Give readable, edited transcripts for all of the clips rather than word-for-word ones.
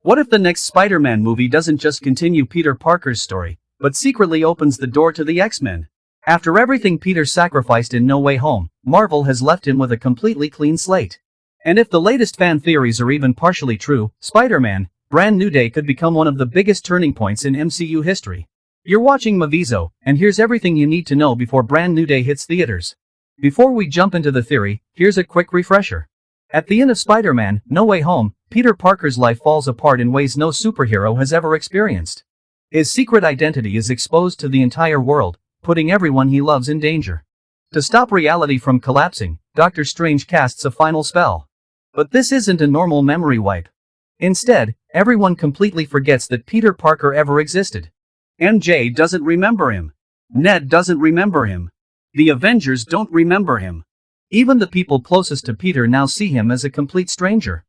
What if the next Spider-Man movie doesn't just continue Peter Parker's story, but secretly opens the door to the X-Men? After everything Peter sacrificed in No Way Home, Marvel has left him with a completely clean slate. And if the latest fan theories are even partially true, Spider-Man, Brand New Day could become one of the biggest turning points in MCU history. You're watching Movizo, and here's everything you need to know before Brand New Day hits theaters. Before we jump into the theory, here's a quick refresher. At the end of Spider-Man, No Way Home, Peter Parker's life falls apart in ways no superhero has ever experienced. His secret identity is exposed to the entire world, putting everyone he loves in danger. To stop reality from collapsing, Doctor Strange casts a final spell. But this isn't a normal memory wipe. Instead, everyone completely forgets that Peter Parker ever existed. MJ doesn't remember him. Ned doesn't remember him. The Avengers don't remember him. Even the people closest to Peter now see him as a complete stranger.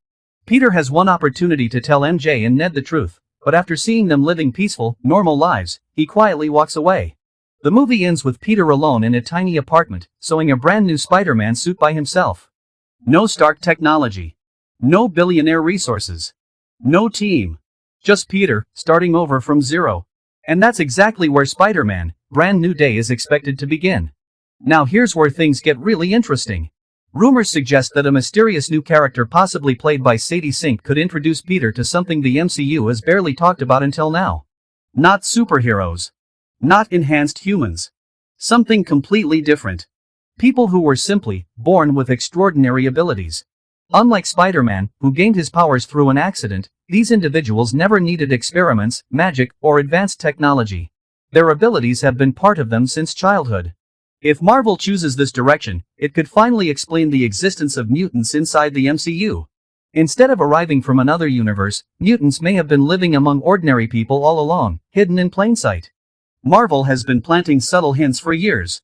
Peter has one opportunity to tell MJ and Ned the truth, but after seeing them living peaceful, normal lives, he quietly walks away. The movie ends with Peter alone in a tiny apartment, sewing a brand new Spider-Man suit by himself. No Stark technology. No billionaire resources. No team. Just Peter, starting over from zero. And that's exactly where Spider-Man, Brand New Day is expected to begin. Now here's where things get really interesting. Rumors suggest that a mysterious new character possibly played by Sadie Sink could introduce Peter to something the MCU has barely talked about until now. Not superheroes. Not enhanced humans. Something completely different. People who were simply born with extraordinary abilities. Unlike Spider-Man, who gained his powers through an accident, these individuals never needed experiments, magic, or advanced technology. Their abilities have been part of them since childhood. If Marvel chooses this direction, it could finally explain the existence of mutants inside the MCU. Instead of arriving from another universe, mutants may have been living among ordinary people all along, hidden in plain sight. Marvel has been planting subtle hints for years.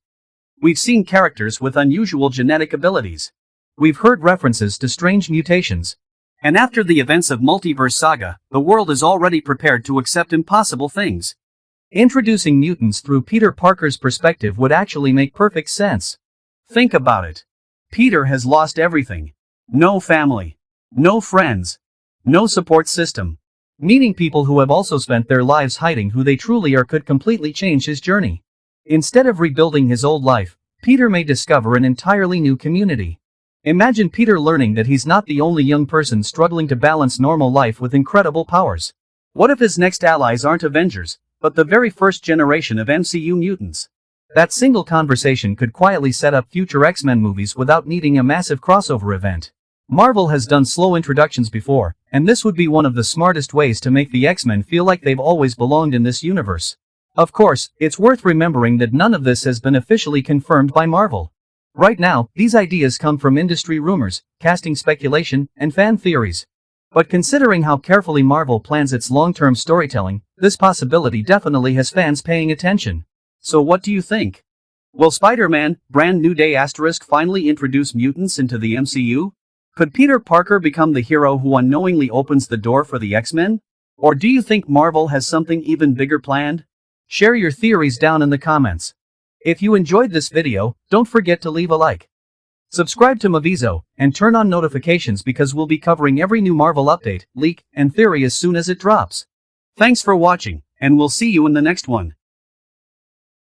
We've seen characters with unusual genetic abilities. We've heard references to strange mutations. And after the events of Multiverse Saga, the world is already prepared to accept impossible things. Introducing mutants through Peter Parker's perspective would actually make perfect sense. Think about it. Peter has lost everything. No family. No friends. No support system. Meaning people who have also spent their lives hiding who they truly are could completely change his journey. Instead of rebuilding his old life, Peter may discover an entirely new community. Imagine Peter learning that he's not the only young person struggling to balance normal life with incredible powers. What if his next allies aren't Avengers, but the very first generation of MCU mutants? That single conversation could quietly set up future X-Men movies without needing a massive crossover event. Marvel has done slow introductions before, and this would be one of the smartest ways to make the X-Men feel like they've always belonged in this universe. Of course, it's worth remembering that none of this has been officially confirmed by Marvel. Right now, these ideas come from industry rumors, casting speculation, and fan theories. But considering how carefully Marvel plans its long-term storytelling, this possibility definitely has fans paying attention. So what do you think? Will Spider-Man, Brand New Day * finally introduce mutants into the MCU? Could Peter Parker become the hero who unknowingly opens the door for the X-Men? Or do you think Marvel has something even bigger planned? Share your theories down in the comments. If you enjoyed this video, don't forget to leave a like. Subscribe to Movizo, and turn on notifications because we'll be covering every new Marvel update, leak, and theory as soon as it drops. Thanks for watching, and we'll see you in the next one.